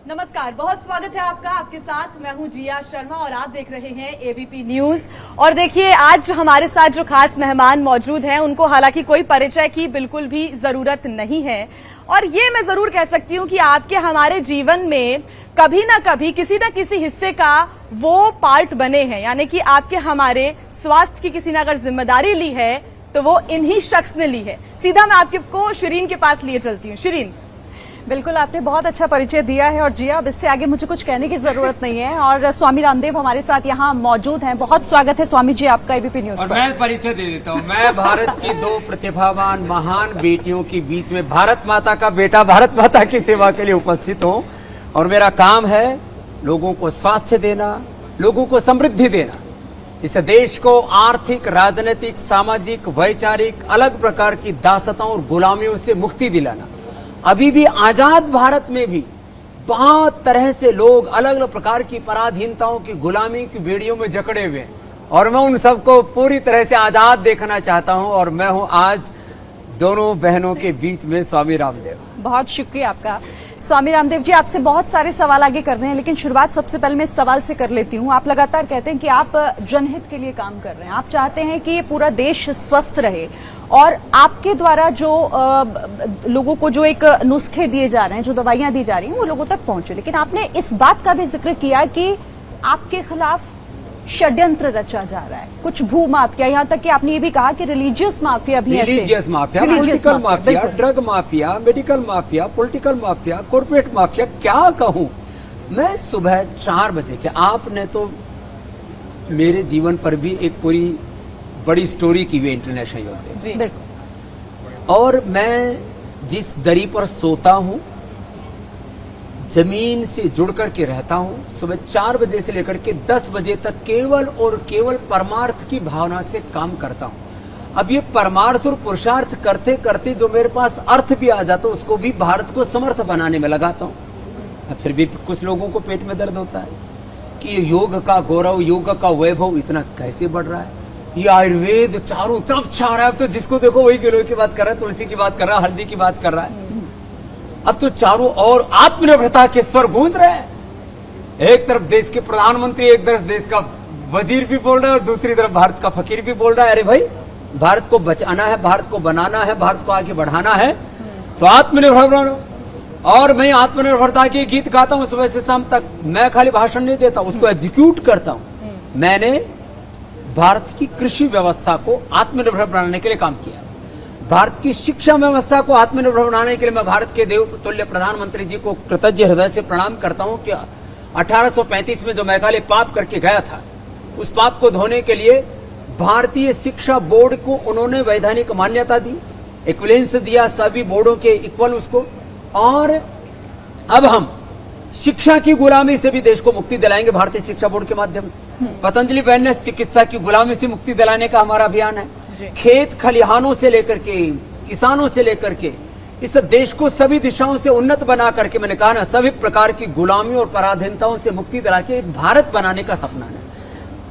नमस्कार, बहुत स्वागत है आपका। आपके साथ मैं हूं जिया शर्मा और आप देख रहे हैं एबीपी न्यूज। और देखिए, आज हमारे साथ जो खास मेहमान मौजूद हैं उनको हालांकि कोई परिचय की बिल्कुल भी जरूरत नहीं है। और ये मैं जरूर कह सकती हूं कि आपके हमारे जीवन में कभी ना कभी किसी न किसी हिस्से का वो पार्ट बने हैं, यानी कि आपके हमारे स्वास्थ्य की किसी ने अगर जिम्मेदारी ली है तो वो इन्हीं शख्स ने ली है। सीधा मैं आपको शिरीन के पास लिए चलती हूँ। शिरीन, बिल्कुल, आपने बहुत अच्छा परिचय दिया है और जिया, अब इससे आगे मुझे कुछ कहने की जरूरत नहीं है। और स्वामी रामदेव हमारे साथ यहाँ मौजूद हैं। बहुत स्वागत है स्वामी जी आपका एबीपी न्यूज पर। मैं परिचय दे देता हूँ। मैं भारत की दो प्रतिभावान महान बेटियों के बीच में भारत माता का बेटा भारत माता की सेवा के लिए उपस्थित हूँ और मेरा काम है लोगों को स्वास्थ्य देना, लोगों को समृद्धि देना, इस देश को आर्थिक, राजनीतिक, सामाजिक, वैचारिक अलग प्रकार की दासताओं और गुलामियों से मुक्ति दिलाना। अभी भी आजाद भारत में भी बहुत तरह से लोग अलग अलग प्रकार की पराधीनताओं की गुलामी की बेड़ियों में जकड़े हुए हैं और मैं उन सबको पूरी तरह से आजाद देखना चाहता हूं और मैं हूं आज दोनों बहनों के बीच में स्वामी रामदेव। बहुत शुक्रिया आपका स्वामी रामदेव जी। आपसे बहुत सारे सवाल आगे करने हैं, लेकिन शुरुआत सबसे पहले मैं इस सवाल से कर लेती हूँ। आप लगातार कहते हैं कि आप जनहित के लिए काम कर रहे हैं, आप चाहते हैं कि पूरा देश स्वस्थ रहे और आपके द्वारा जो लोगों को जो एक नुस्खे दिए जा रहे हैं, जो दवाइयां दी जा रही हैं, वो लोगों तक पहुंचे। लेकिन आपने इस बात का भी जिक्र किया कि आपके खिलाफ षड्यंत्र रचा जा रहा है, कुछ भू माफिया, यहाँ तक कि आपने ये भी कहा कि रिलीजियस माफिया भी, religious mafia, political mafia, drug mafia, medical mafia, political mafia, corporate mafia, क्या कहूं मैं। सुबह 4 बजे से आपने तो मेरे जीवन पर भी एक पूरी बड़ी स्टोरी की हुई इंटरनेशनल योग में, और मैं जिस दरी पर सोता हूं, जमीन से जुड़ करके रहता हूं, सुबह 4 बजे से लेकर के 10 बजे तक केवल और केवल परमार्थ की भावना से काम करता हूं। अब ये परमार्थ और पुरुषार्थ करते करते जो मेरे पास अर्थ भी आ जाता है, उसको भी भारत को समर्थ बनाने में लगाता हूं। फिर भी कुछ लोगों को पेट में दर्द होता है कि ये योग का गौरव, योग का वैभव इतना कैसे बढ़ रहा है, ये आयुर्वेद चारों तरफ छा रहा है। अब तो जिसको देखो वही गिलोय की बात कर रहा है, तुलसी की बात कर रहा है, हल्दी की बात कर रहा है। अब तो चारों ओर आत्मनिर्भरता के स्वर गूंज रहे हैं। एक तरफ देश के प्रधानमंत्री, एक तरफ देश का वजीर भी बोल रहा है और दूसरी तरफ भारत का फकीर भी बोल रहा है, अरे भाई भारत को बचाना है, भारत को बनाना है, भारत को आगे बढ़ाना है, तो आत्मनिर्भर बनो। और मैं आत्मनिर्भरता के गीत गाता हूं सुबह से शाम तक। मैं खाली भाषण नहीं देता, उसको एग्जीक्यूट करता हूं। मैंने भारत की कृषि व्यवस्था को आत्मनिर्भर बनाने के लिए काम किया, भारत की शिक्षा व्यवस्था को आत्मनिर्भर बनाने के लिए मैं भारत के देव तुल्य प्रधानमंत्री जी को कृतज्ञ हृदय से प्रणाम करता हूं कि 1835 में जो मेघालय पाप करके गया था, उस पाप को धोने के लिए भारतीय शिक्षा बोर्ड को उन्होंने वैधानिक मान्यता दी, इक्विवेलेंस दिया सभी बोर्डों के इक्वल उसको। और अब हम शिक्षा की गुलामी से भी देश को मुक्ति दिलाएंगे भारतीय शिक्षा बोर्ड के माध्यम से। पतंजलि वेलनेस चिकित्सा की गुलामी से मुक्ति दिलाने का हमारा अभियान है। खेत खलिहानों से लेकर के, किसानों से लेकर के इस देश को सभी दिशाओं से उन्नत बना करके, मैंने कहा ना, सभी प्रकार की गुलामी और पराधीनताओं से मुक्ति दिला के एक भारत बनाने का सपना है।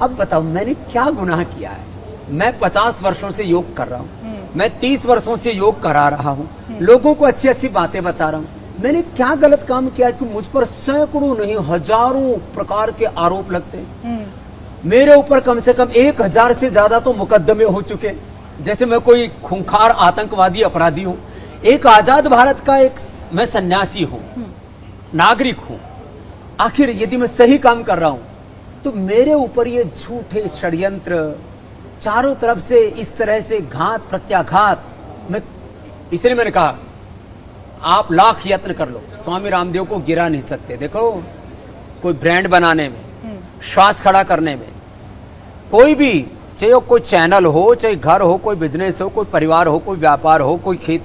अब बताओ मैंने क्या गुनाह किया है। मैं 50 वर्षों से योग कर रहा हूँ, मैं 30 वर्षों से योग करा रहा हूँ, लोगों को अच्छी अच्छी बातें बता रहा हूँ। मैंने क्या गलत काम किया कि मुझ पर सैकड़ों नहीं हजारों प्रकार के आरोप लगते हैं। मेरे ऊपर कम से कम 1000 से ज्यादा तो मुकदमे हो चुके, जैसे मैं कोई खूंखार आतंकवादी अपराधी हूं। एक आजाद भारत का एक मैं सन्यासी हूं, नागरिक हूं। आखिर यदि मैं सही काम कर रहा हूं तो मेरे ऊपर ये झूठे षड्यंत्र चारों तरफ से इस तरह से घात प्रत्याघात, मैं इसलिए मैंने कहा आप लाख यत्न कर लो, स्वामी रामदेव को गिरा नहीं सकते। देखो, कोई ब्रांड बनाने में, श्वास खड़ा करने में, कोई भी, चाहे वो कोई चैनल हो, चाहे घर हो, कोई बिजनेस हो, कोई परिवार हो, कोई व्यापार हो, कोई खेत,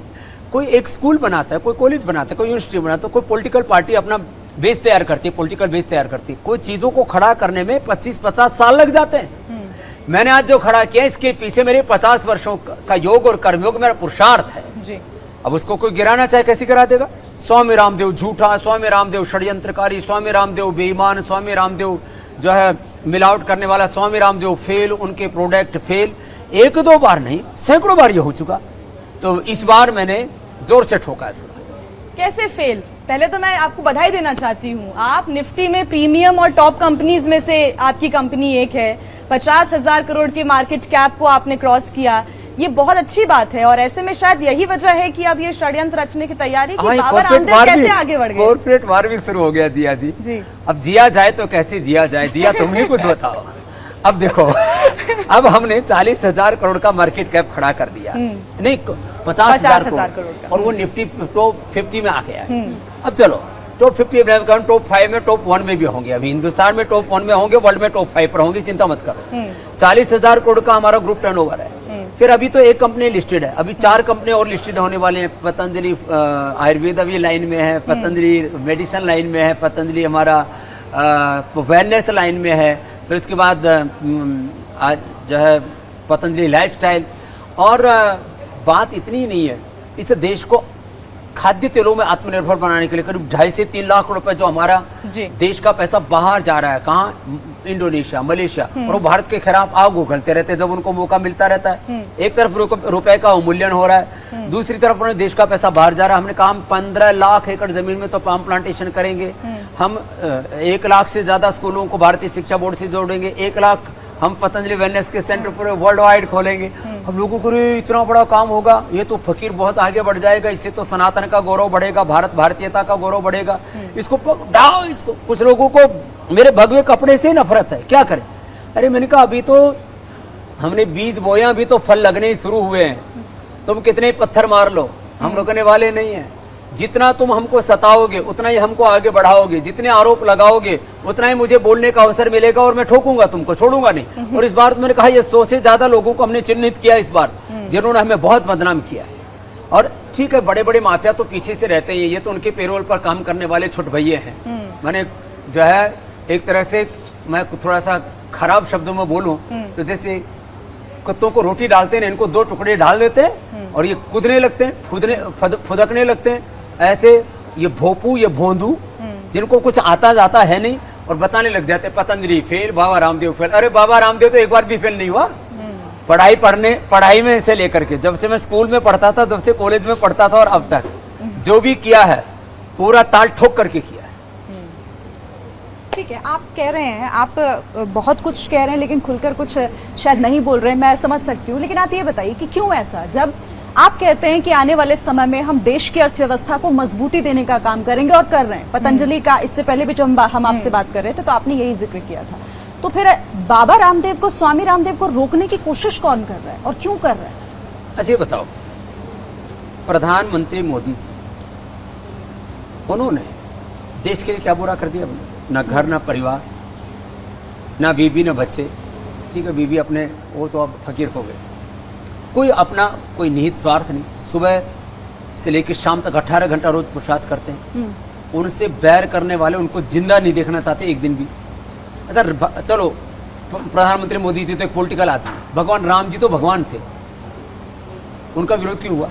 कोई एक स्कूल बनाता है, कोई कॉलेज बनाता है, कोई यूनिवर्सिटी बनाता है, कोई पॉलिटिकल पार्टी अपना बेस तैयार करती है, पॉलिटिकल बेस तैयार करती है। कोई चीजों को खड़ा करने में 25-50 साल लग जाते हैं। मैंने आज जो खड़ा किया इसके पीछे मेरे 50 वर्षों का योग और कर्मयोग मेरा पुरुषार्थ है जी। अब उसको कोई गिराना चाहे कैसे गिरा देगा। स्वामी रामदेव झूठा, स्वामी रामदेव षड्यंत्रकारी, स्वामी रामदेव बेईमान, स्वामी रामदेव जो है मिलावट करने वाला, स्वामी रामदेव फेल, उनके प्रोडक्ट फेल। 1-2 बार नहीं, सैकड़ों बार ये हो चुका। तो इस बार मैंने जोर से ठोका है। कैसे फेल? पहले तो मैं आपको बधाई देना चाहती हूँ, आप निफ्टी में प्रीमियम और टॉप कंपनीज में से आपकी कंपनी एक है। 50,000 करोड़ की मार्केट कैप को आपने क्रॉस किया, ये बहुत अच्छी बात है। और ऐसे में शायद यही वजह है कि अब ये षड्यंत्र रचने की तैयारी कि बाबा रामदेव कैसे आगे बढ़ गए। कॉर्पोरेट वार भी शुरू हो गया जिया जी। अब जिया जाए तो कैसे जिया जाए, जिया तुम ही कुछ बताओ। अब देखो अब हमने 40,000 करोड़ का मार्केट कैप खड़ा कर दिया, नहीं 50,000 करोड़, और वो निफ्टी टॉप 50 में आ गया है। अब चलो टॉप 50 में, टॉप 5 में, टॉप 1 में भी होंगे। अभी हिंदुस्तान में टॉप 1 में होंगे, वर्ल्ड में टॉप 5 पर होंगे, चिंता मत करो। 40,000 करोड़ का हमारा ग्रुप टर्नओवर है। फिर अभी तो एक कंपनी लिस्टेड है, अभी 4 कंपनी और लिस्टेड होने वाले हैं। पतंजलि आयुर्वेद अभी लाइन में है, पतंजलि मेडिसिन लाइन में है, पतंजलि हमारा वेलनेस लाइन में है, फिर उसके बाद आज जो है पतंजलि लाइफस्टाइल। और बात इतनी नहीं है, इस देश को खाद्य तेलों में आत्मनिर्भर बनाने के लिए करीब 2.5 से 3 लाख रुपए जो हमारा देश का पैसा बाहर जा रहा है, कहाँ, इंडोनेशिया, मलेशिया, और वो भारत के खिलाफ आग उगलते रहते हैं जब उनको मौका मिलता रहता है। एक तरफ रुपए का अवमूल्यन हो रहा है, दूसरी तरफ अपने देश का पैसा बाहर जा रहा है। हमने कहा हम 15 लाख एकड़ जमीन में तो पाम प्लांटेशन करेंगे, हम 1 लाख से ज्यादा स्कूलों को भारतीय शिक्षा बोर्ड से जोड़ेंगे, 1 लाख हम पतंजलि वेलनेस के सेंटर पूरे वर्ल्ड वाइड खोलेंगे। हम लोगों को इतना बड़ा काम होगा, ये तो फकीर बहुत आगे बढ़ जाएगा, इससे तो सनातन का गौरव बढ़ेगा, भारतीयता का गौरव बढ़ेगा, इसको डाओ इसको। कुछ लोगों को मेरे भगवे कपड़े से नफरत है, क्या करें। अरे मैंने कहा अभी तो हमने बीज बोया, अभी तो फल लगने ही शुरू हुए हैं, तुम कितने पत्थर मार लो हम रुकने वाले नहीं है। जितना तुम हमको सताओगे उतना ही हमको आगे बढ़ाओगे, जितने आरोप लगाओगे उतना ही मुझे बोलने का अवसर मिलेगा, और मैं ठोकूंगा तुमको, छोड़ूंगा नहीं। और इस बार तो मैंने कहा ये 100 से ज्यादा लोगों को हमने चिन्हित किया इस बार, जिन्होंने हमें बहुत बदनाम किया है। और ठीक है, बड़े बड़े माफिया तो पीछे से रहते हैं, ये तो उनके पेरोल पर काम करने वाले छोट भैये हैं। मैंने जो है एक तरह से मैं थोड़ा सा खराब शब्दों में बोलूं तो जैसे कुत्तों को रोटी डालते हैं, इनको 2 टुकड़े डाल देते हैं और ये कूदने लगते हैं, फुदकने लगते हैं। ऐसे ये भोपू, ये भोंदू, जिनको कुछ आता जाता है नहीं, और बताने लग जाते हैं पतंजलि फेल, बाबा रामदेव फेल। अरे बाबा रामदेव तो एक बार भी फेल नहीं हुआ। पढ़ाई में से लेकर के, जब से मैं स्कूल में पढ़ता था, जब से कॉलेज में पढ़ता था, और अब तक जो भी किया है पूरा ताल ठोक करके किया है। ठीक है, आप कह रहे हैं, आप बहुत कुछ कह रहे हैं, लेकिन खुलकर कुछ शायद नहीं बोल रहे हैं, मैं समझ सकती हूँ। लेकिन आप ये बताइए कि क्यों ऐसा, जब आप कहते हैं कि आने वाले समय में हम देश की अर्थव्यवस्था को मजबूती देने का काम करेंगे और कर रहे हैं। पतंजलि का इससे पहले भी जब हम आपसे बात कर रहे थे तो आपने यही जिक्र किया था, तो फिर बाबा रामदेव को, स्वामी रामदेव को रोकने की कोशिश कौन कर रहा है और क्यों कर रहा है? अच्छा बताओ, प्रधानमंत्री मोदी जी, उन्होंने देश के लिए क्या बुरा कर दिया? ना घर, ना परिवार, ना बीबी, ना बच्चे। ठीक है, बीबी अपने, वो तो अब फकीर हो गए। कोई अपना कोई निहित स्वार्थ नहीं। सुबह से लेकर शाम तक 18 घंटा रोज पुरुषार्थ करते हैं। उनसे बैर करने वाले उनको जिंदा नहीं देखना चाहते एक दिन भी। अच्छा चलो, प्रधानमंत्री मोदी जी तो एक पॉलिटिकल आदमी, भगवान राम जी तो भगवान थे, उनका विरोध क्यों हुआ?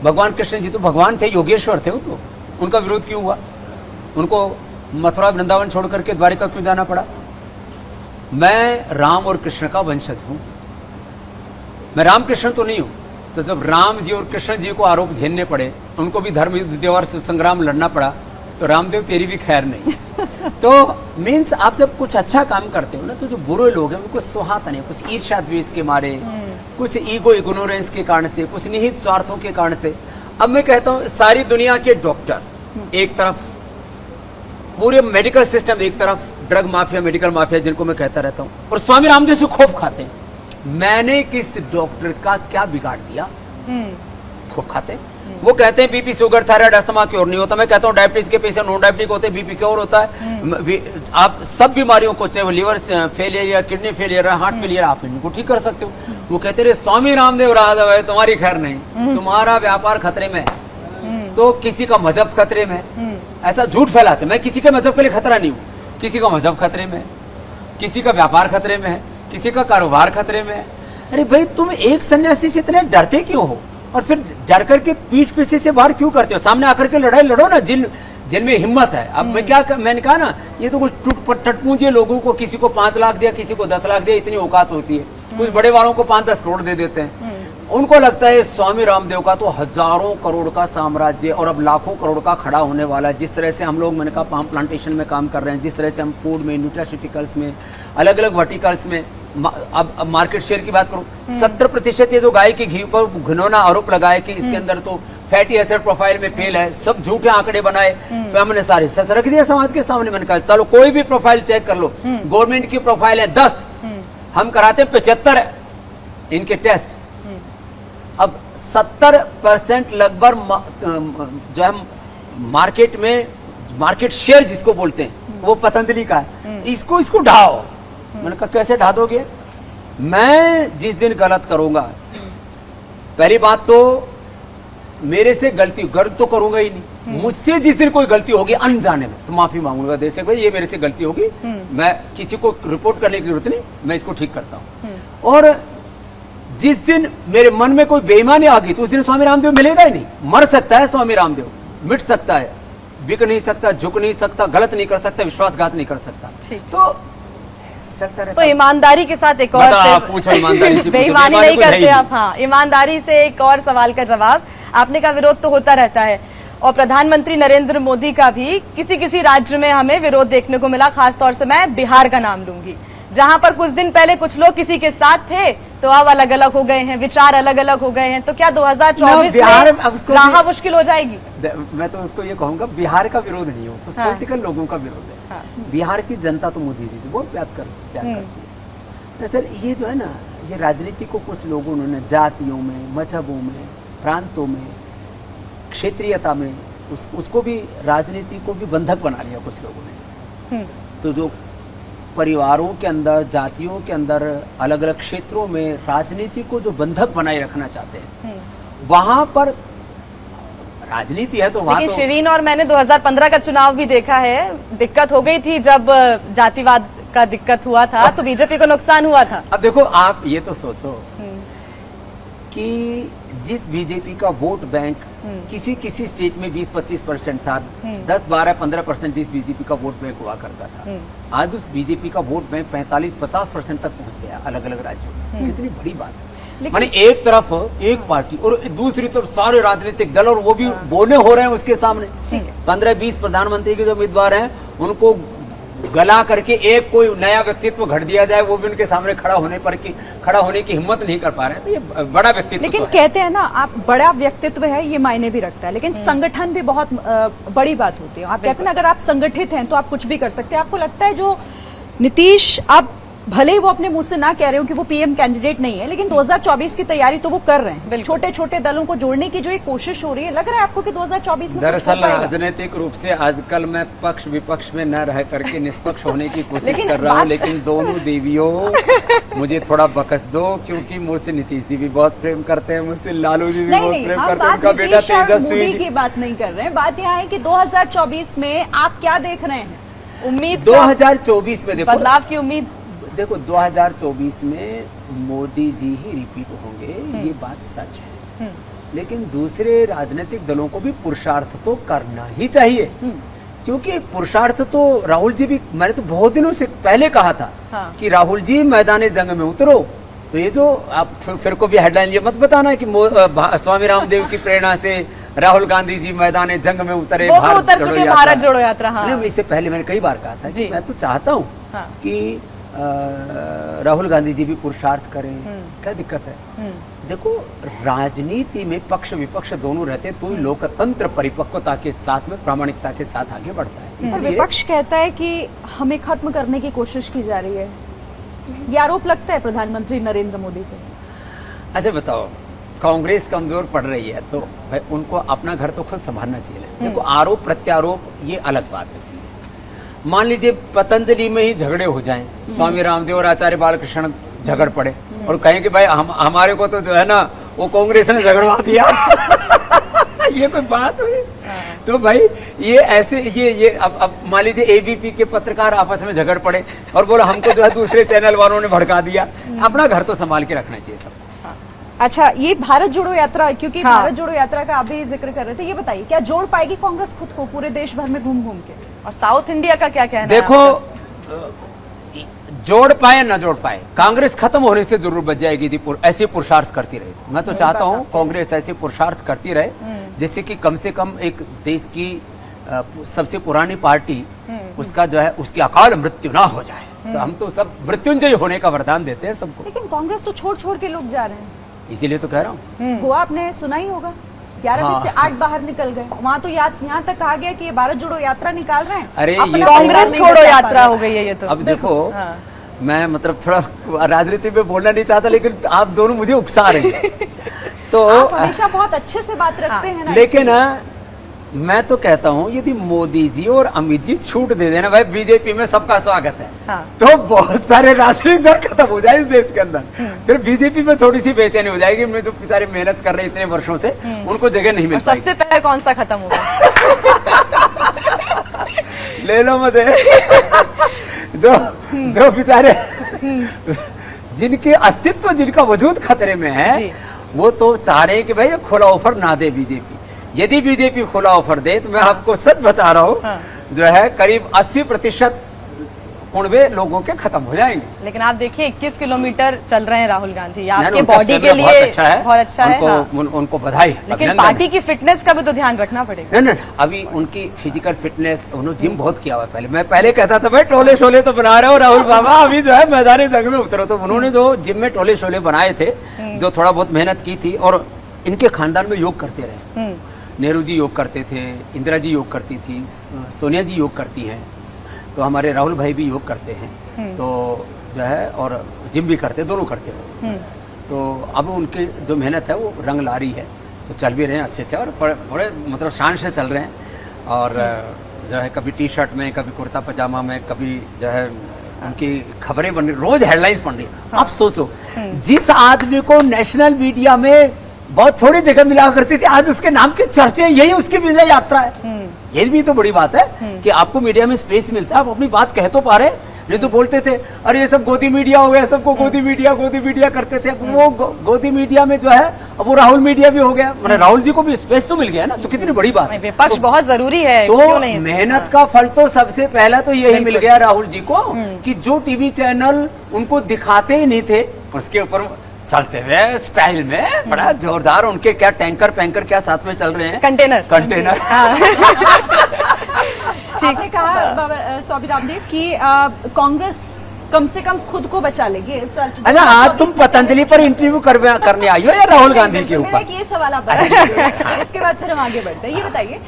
भगवान कृष्ण जी तो भगवान थे, योगेश्वर थे, वो तो उनका विरोध क्यों हुआ? उनको मथुरा वृंदावन छोड़ करके द्वारिका क्यों जाना पड़ा? मैं राम और कृष्ण का वंशज हूं, मैं रामकृष्ण तो नहीं हूं। तो जब राम जी और कृष्ण जी को आरोप झेलने पड़े, उनको भी धर्म युद्ध और संग्राम लड़ना पड़ा, तो रामदेव तेरी भी खैर नहीं। तो मीन्स आप जब कुछ अच्छा काम करते हो ना, तो जो बुरे लोग हैं उनको सुहाता नहीं, कुछ ईर्ष्या द्वेष के मारे, कुछ ईगो इग्नोरेंस के कारण से, कुछ निहित स्वार्थों के कारण से। अब मैं कहता हूं सारी दुनिया के डॉक्टर एक तरफ, पूरे मेडिकल सिस्टम एक तरफ, ड्रग माफिया, मेडिकल माफिया जिनको मैं कहता रहता हूं, और स्वामी रामदेव से खूब खाते हैं। मैंने किस डॉक्टर का क्या बिगाड़ दिया? खूब खाते। वो कहते हैं BP, sugar, thyroid, asthma cure नहीं होता। मैं कहता हूँ डायबिटीज के पेशेंट नॉन डायबिटिक होते हैं, बीपी क्योर होता है। आप सब बीमारियों को, चाहे वो लीवर फेलियर या किडनी फेलियर है, हार्ट फेलियर, आप इनको ठीक कर सकते हो। वो कहते रहे स्वामी रामदेव राघव है, तुम्हारी खैर नहीं, तुम्हारा व्यापार खतरे में है, तो किसी का मजहब खतरे में, ऐसा झूठ फैलाते। मैं किसी के मजहब के लिए खतरा नहीं हूँ, किसी का मजहब खतरे में, किसी का व्यापार खतरे में है, किसी का कारोबार खतरे में है। अरे भाई, तुम एक सन्यासी से इतने डरते क्यों हो? और फिर डर करके पीठ पीछे से बाहर क्यों करते हो? सामने आकर के लड़ाई लड़ो ना, जिनमें हिम्मत है। अब मैंने कहा ना, ये तो कुछ टटपूंजे लोगों को, किसी को 5 लाख दिया, किसी को 10 लाख दिया, इतनी औकात होती है। कुछ बड़े वालों को 5-10 करोड़ दे देते हैं। उनको लगता है स्वामी रामदेव का तो हजारों करोड़ का साम्राज्य और अब लाखों करोड़ का खड़ा होने वाला है। जिस तरह से हम लोग मैंने कहा पाम प्लांटेशन में काम कर रहे हैं, जिस तरह से हम फूड में, न्यूट्रास्यूटिकल्स में, अलग अलग वर्टिकल्स में, अब मार्केट शेयर की बात करूं, 70% ये जो गाय के घी पर घिनौना आरोप लगाए कि इसके अंदर तो फैटी एसिड प्रोफाइल में फेल है, सब झूठे आंकड़े बनाए, तो हमने सारे सच रख दिया समाज के सामने। मैंने कहा चलो कोई भी प्रोफाइल चेक कर लो, गवर्नमेंट की प्रोफाइल है 10, हम कराते 75 है इनके टेस्ट। अब 70% लगभग जो है मार्केट में, मार्केट शेयर जिसको बोलते हैं वो पतंजलि का है, इसको ढाओ। मैंने कहा कैसे ढा दोगे? मैं जिस दिन गलत करूंगा, पहली बात तो मेरे से गलती तो करूंगा ही नहीं, मुझसे जिस दिन कोई गलती होगी अनजाने में तो माफी मांगूंगा देश से, भाई ये मेरे से गलती होगी, मैं किसी को रिपोर्ट करने की जरूरत नहीं, मैं इसको ठीक करता हूं। और जिस दिन मेरे मन में कोई बेईमानी आ गई तो उस दिन स्वामी रामदेव मिलेगा ही नहीं। मर सकता है स्वामी रामदेव, मिट सकता है, बिक नहीं सकता, झुक नहीं सकता, गलत नहीं कर सकता, विश्वासघात नहीं कर सकता। तो चलता रहता। तो ईमानदारी के साथ एक और पूछो, ईमानदारी से बेईमानी नहीं करते आप। हाँ, ईमानदारी से एक और सवाल का जवाब। आपने कहा विरोध तो होता रहता है, और प्रधानमंत्री नरेंद्र मोदी का भी किसी किसी राज्य में हमें विरोध देखने को मिला। खासतौर से मैं बिहार का नाम लूंगी, जहां पर कुछ दिन पहले कुछ लोग किसी के साथ थे तो अब अलग अलग हो गए हैं, विचार अलग अलग हो गए हैं। तो क्या 2024 में राह मुश्किल हो जाएगी? मैं तो उसको ये कहूंगा, बिहार का विरोध नहीं हो, कुछ पॉलिटिकल लोगों का विरोध है। बिहार की जनता तो मोदी जी से बहुत प्यार करती है। सर ये जो है ना, ये राजनीति को कुछ लोगों ने जातियों में, मजहबों में, प्रांतों में, क्षेत्रीयता में, उसको भी, राजनीति को भी बंधक बना लिया कुछ लोगों ने। तो जो परिवारों के अंदर, जातियों के अंदर, अलग अलग क्षेत्रों में राजनीति को जो बंधक बनाए रखना चाहते हैं, वहां पर राजनीति है तो वहां। लेकिन शिरीन और मैंने 2015 का चुनाव भी देखा है, दिक्कत हो गई थी जब जातिवाद का दिक्कत हुआ था तो बीजेपी को नुकसान हुआ था। अब देखो आप ये तो सोचो कि जिस बीजेपी का वोट बैंक किसी किसी स्टेट में 20-25% था, 10-12-15% जिस बीजेपी का वोट बैंक हुआ करता था, आज उस बीजेपी का वोट बैंक 45-50% तक पहुंच गया अलग अलग राज्यों में। कितनी बड़ी बात है। माने एक तरफ एक पार्टी और दूसरी तरफ सारे राजनीतिक दल, और वो भी बोले हो रहे हैं उसके सामने। 15-20 प्रधानमंत्री के जो उम्मीदवार हैं उनको गला करके एक कोई नया व्यक्तित्व घड़ दिया जाए, वो भी उनके सामने खड़ा होने की हिम्मत नहीं कर पा रहे हैं। तो ये बड़ा व्यक्तित्व। लेकिन तो कहते हैं ना, आप बड़ा व्यक्तित्व है ये मायने भी रखता है, लेकिन संगठन भी बहुत बड़ी बात होती है। आप कहते हैं ना, अगर आप संगठित हैं तो आप कुछ भी कर सकते हैं। आपको लगता है जो नीतीश, आप भले ही वो अपने मुंह से ना कह रहे हो कि वो पीएम कैंडिडेट नहीं है, लेकिन 2024 की तैयारी तो वो कर रहे हैं। छोटे छोटे दलों को जोड़ने की जो एक कोशिश हो रही है, लग रहा है आपको कि 2024 में? दरअसल राजनीतिक रूप से आजकल मैं पक्ष विपक्ष में न रह करके निष्पक्ष होने की कोशिश कर रहा हूँ, लेकिन दोनों देवियों मुझे थोड़ा बकस दो, क्योंकि मुझसे नीतीश जी भी बहुत प्रेम करते हैं, मुझसे लालू जी भी बहुत प्रेम करते हैं, उनका बेटा तेजस्वी की बात नहीं कर रहे हैं। बात यहाँ है कि 2024 में आप क्या देख रहे हैं? उम्मीद 2024 में देखो बदलाव की उम्मीद। देखो 2024 में मोदी जी ही रिपीट होंगे, ये बात सच है। लेकिन दूसरे राजनीतिक दलों को भी पुरुषार्थ तो करना ही चाहिए, क्योंकि पुरुषार्थ तो राहुल जी भी, मैंने तो बहुत दिनों से पहले कहा था कि राहुल जी मैदान जंग में उतरो। तो ये जो आप फिर को भी हेडलाइन ये मत बताना कि स्वामी रामदेव की प्रेरणा से राहुल गांधी जी मैदान जंग में उतरे, भारत जोड़ो यात्रा। हाँ। इससे पहले मैंने कई बार कहा था कि मैं तो चाहता हूँ कि राहुल गांधी जी भी पुरुषार्थ करें, क्या दिक्कत है? देखो राजनीति में पक्ष विपक्ष दोनों रहते तो लोकतंत्र परिपक्वता के साथ में, प्रामाणिकता के साथ आगे बढ़ता है। इसलिए विपक्ष कहता है कि हमें खत्म करने की कोशिश की जा रही है, ये आरोप लगता है प्रधानमंत्री नरेंद्र मोदी पे। अच्छा बताओ, कांग्रेस कमजोर पड़ रही है तो भाई उनको अपना घर तो खुद संभालना चाहिए। देखो आरोप प्रत्यारोप ये अलग बात है। मान लीजिए पतंजलि में ही झगड़े हो जाएं, स्वामी रामदेव और आचार्य बालकृष्ण झगड़ पड़े और कहें कि भाई हमारे को तो जो है ना वो कांग्रेस ने झगड़वा दिया ये कोई बात हुई? तो भाई ये ऐसे ये अब मान लीजिए एबीपी के पत्रकार आपस में झगड़ पड़े और बोला हमको जो है दूसरे चैनल वालों ने भड़का दिया। अपना घर तो संभाल के रखना चाहिए सबको। अच्छा, ये भारत जोड़ो यात्रा, क्योंकि भारत जोड़ो यात्रा का आप भी जिक्र कर रहे थे, ये बताइए क्या जोड़ पाएगी कांग्रेस खुद को पूरे देश भर में घूम घूम के? और साउथ इंडिया का क्या कहना है? देखो जोड़ पाए न जोड़ पाए, कांग्रेस खत्म होने से जरूर बच जाएगी यदि ऐसे पुरुषार्थ करती रहे। मैं तो चाहता हूं कांग्रेस ऐसे पुरुषार्थ करती रहे जिससे कि कम से कम एक देश की सबसे पुरानी पार्टी उसका जो है उसकी अकाल मृत्यु ना हो जाए। तो हम तो सब मृत्युंजय होने का वरदान देते हैं सबको। लेकिन कांग्रेस तो छोड़ छोड़ के लोग जा रहे हैं, इसीलिए तो कह रहा हूँ। गोवा आपने सुना ही होगा, 11 में से 8 बाहर निकल गए। वहाँ तो यहाँ तक कहा गया कि ये भारत जोड़ो यात्रा निकाल रहे हैं। अरे अपना कांग्रेस नहीं छोड़ो बचा पा यात्रा रहे। हो गई है ये तो। अब देखो मैं मतलब थोड़ा राजनीति में बोलना नहीं चाहता, लेकिन आप दोनों मुझे उकसा रहे हैं। तो आप हमेशा बहुत अच्छे से बात रखते हैं ना, लेकिन मैं तो कहता हूं यदि मोदी जी और अमित जी छूट दे देना भाई बीजेपी में सबका स्वागत है, तो बहुत सारे राजनीतिक दल खत्म हो जाए इस देश के अंदर। फिर बीजेपी में थोड़ी सी बेचैनी हो जाएगी, मैं जो सारे मेहनत कर रहे इतने वर्षों से उनको जगह नहीं मिल पाएगी। सबसे पहले कौन सा खत्म होगा? ले लो मुझे। जो बेचारे जिनके अस्तित्व जिनका वजूद खतरे में है वो तो चाह रहे हैं कि भाई खुला ऑफर ना दे बीजेपी। यदि बीजेपी खुला ऑफर दे तो मैं आपको सच बता रहा हूँ जो है करीब 80% कुणबे लोगों के खत्म हो जाएंगे। लेकिन आप देखिए 21 किलोमीटर चल रहे हैं राहुल गांधी, आपके उनका बॉडी के स्टेमिना लिए बहुत अच्छा है, बहुत अच्छा है। उनको बधाई। लेकिन पार्टी की फिटनेस का भी तो ध्यान रखना पड़ेगा। नहीं, अभी उनकी फिजिकल फिटनेस, उन्होंने जिम बहुत किया हुआ है पहले। मैं पहले कहता था भाई टोले शोले तो बना रहे हो राहुल बाबा, अभी जो है मैदानी जंग में उतरो। तो उन्होंने जो जिम में टोले शोले बनाए थे, जो थोड़ा बहुत मेहनत की थी, और इनके खानदान में योग करते रहे। नेहरू जी योग करते थे, इंदिरा जी योग करती थी, सोनिया जी योग करती हैं, तो हमारे राहुल भाई भी योग करते हैं, तो जो है और जिम भी करते, दोनों करते हैं। तो अब उनकी जो मेहनत है वो रंग ला रही है, तो चल भी रहे हैं अच्छे से और बड़े मतलब शान से चल रहे हैं। और जो है कभी टी शर्ट में, कभी कुर्ता पजामा में, कभी जो है उनकी खबरें बन रही, रोज हेडलाइंस बन रही। आप सोचो जिस आदमी को नेशनल मीडिया में बहुत थोड़ी जगह मिला करती थी, आज उसके नाम के चर्चे, यही उसकी विजय यात्रा है। ये भी तो बड़ी बात है कि आपको मीडिया में स्पेस मिलता है, आप अपनी बात कह तो पा रहे। नहीं तो बोलते थे अरे ये सब गोदी मीडिया हो गया, सबको गोदी मीडिया करते थे। वो गोदी मीडिया में जो है अब वो राहुल मीडिया भी हो गया, मतलब राहुल जी को भी स्पेस तो मिल गया ना, तो कितनी बड़ी बात है। विपक्ष बहुत जरूरी है, तो क्यों नहीं? मेहनत का फल तो सबसे पहला तो यही मिल गया राहुल जी को कि जो टीवी चैनल उनको दिखाते ही नहीं थे उसके ऊपर चलते हुए स्टाइल में बड़ा जोरदार उनके क्या टैंकर क्या साथ में चल रहे हैं, कंटेनर। आपने कहा स्वामी रामदेव की कांग्रेस कम से कम खुद को बचा लेगी। अच्छा, आज तुम पतंजलि पर इंटरव्यू करने आई हो या राहुल गांधी के ऊपर? ये सवाल आप बताइए, इसके बाद फिर हम आगे बढ़ते हैं। ये बताइए,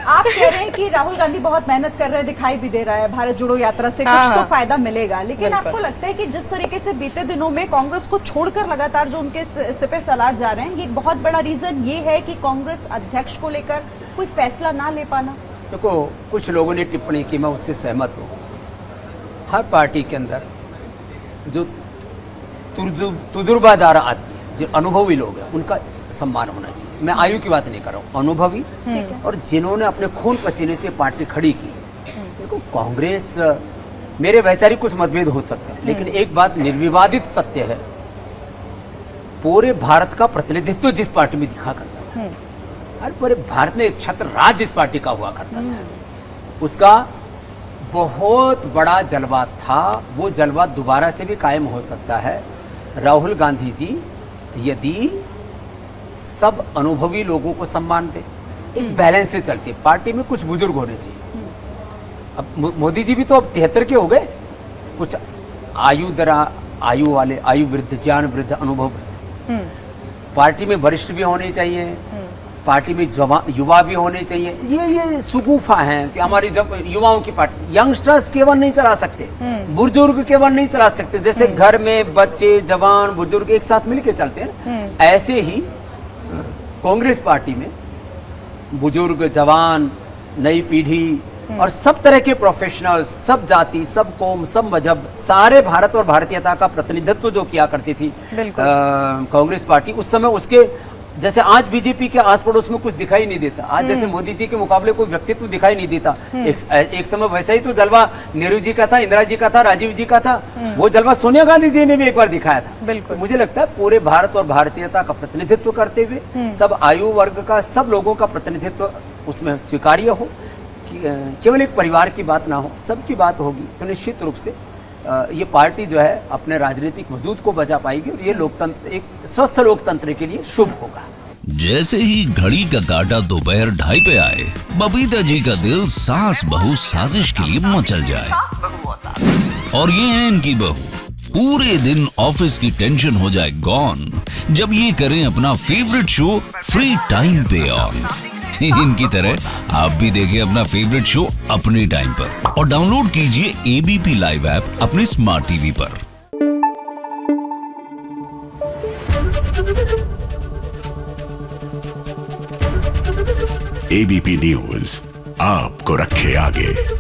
आप कह रहे हैं कि राहुल गांधी बहुत मेहनत कर रहे हैं, दिखाई भी दे रहा है, भारत जोड़ो यात्रा से कुछ तो फायदा मिलेगा, लेकिन आपको लगता है कि जिस तरीके से बीते दिनों में कांग्रेस को छोड़कर लगातार जो उनके सिपे सलार जा रहे हैं, ये एक बहुत बड़ा रीजन ये है कि कांग्रेस अध्यक्ष को लेकर कोई फैसला ना ले पाना? देखो, कुछ लोगों ने टिप्पणी की, मैं उससे सहमत हूँ। हर पार्टी के अंदर जो तजुर्बादार आदमी है, जो अनुभवी लोग हैं, उनका सम्मान होना चाहिए। मैं आयु की बात नहीं कर रहा हूँ, अनुभवी और जिन्होंने अपने खून पसीने से पार्टी खड़ी की। देखो, कांग्रेस, मेरे वैचारिक कुछ मतभेद हो सकते हैं, लेकिन एक बात निर्विवादित सत्य है, पूरे भारत का प्रतिनिधित्व जिस पार्टी में दिखा करता था, हर पूरे भारत में एक छत्र राज्य इस पार्टी का हुआ करता था, उसका बहुत बड़ा जलवा था। वो जलवा दोबारा से भी कायम हो सकता है। राहुल गांधी जी यदि सब अनुभवी लोगों को सम्मान दे, एक बैलेंस से चलती है। पार्टी में कुछ बुजुर्ग होने चाहिए। अब मोदी जी भी तो अब 73 के हो गए, कुछ आयु वाले, आयु वृद्ध, ज्ञान वृद्ध, अनुभव वृद्ध। पार्टी में वरिष्ठ भी होने चाहिए, पार्टी में युवा भी होने चाहिए। ये सुगुफा है कि हमारी जब युवाओं की पार्टी, यंगस्टर्स केवल नहीं चला सकते, बुजुर्ग केवल नहीं चला सकते। जैसे घर में बच्चे, जवान, बुजुर्ग एक साथ मिलकर चलते हैं, ऐसे ही कांग्रेस पार्टी में बुजुर्ग, जवान, नई पीढ़ी और सब तरह के प्रोफेशनल्स, सब जाति, सब कौम, सब मजहब, सारे भारत और भारतीयता का प्रतिनिधित्व जो किया करती थी कांग्रेस पार्टी, उस समय उसके जैसे आज बीजेपी के आस पड़ोस में कुछ दिखाई नहीं देता। आज जैसे मोदी जी के मुकाबले कोई व्यक्तित्व दिखाई नहीं देता। एक समय वैसा ही तो जलवा नेहरू जी का था, इंदिरा जी का था, राजीव जी का था। वो जलवा सोनिया गांधी जी ने भी एक बार दिखाया था। बिल्कुल। मुझे लगता है पूरे भारत और भारतीयता का प्रतिनिधित्व करते हुए सब आयु वर्ग का, सब लोगों का प्रतिनिधित्व उसमें स्वीकार्य हो, केवल एक परिवार की बात ना हो, सबकी बात होगी, तो निश्चित रूप से ये पार्टी जो है अपने राजनीतिक वजूद को बचा पाएगी और ये लोकतंत्र, एक स्वस्थ लोकतंत्र के लिए शुभ होगा। जैसे ही घड़ी का काटा दोपहर 2:30 पे आए, बबीता जी का दिल सास बहू साजिश के लिए मचल जाए। और ये है इनकी बहू, पूरे दिन ऑफिस की टेंशन हो जाए गॉन जब ये करें अपना फेवरेट शो फ्री टाइम पे ऑन। इनकी तरह आप भी देखें अपना फेवरेट शो अपने टाइम पर और डाउनलोड कीजिए एबीपी लाइव ऐप अपने स्मार्ट टीवी पर। एबीपी न्यूज आपको रखे आगे।